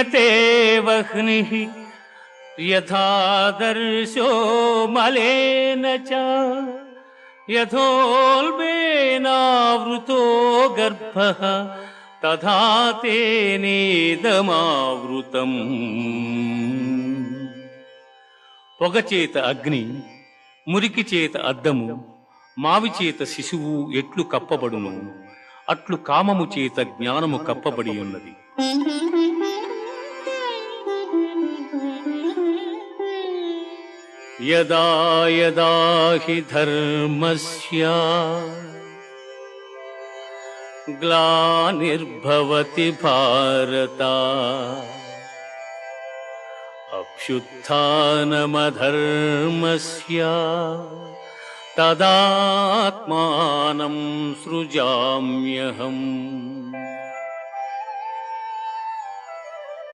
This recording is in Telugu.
दीयते वह्निः यथादर्शो मलेन च यथोल्बेनावृतो गर्भः तथा तेनेदमावृतम्। పొగచేత అగ్ని, మురికి చేత అద్దము, మావి చేత శిశువు ఎట్లు కప్పబడును అట్లు కామము చేత జ్ఞానము కప్పబడి ఉన్నది. యదా యదా హి ధర్మస్య గ్లానిర్భవతి భారత అభ్యుత్థానమధర్మస్య తదాత్మానం సృజామ్యహం।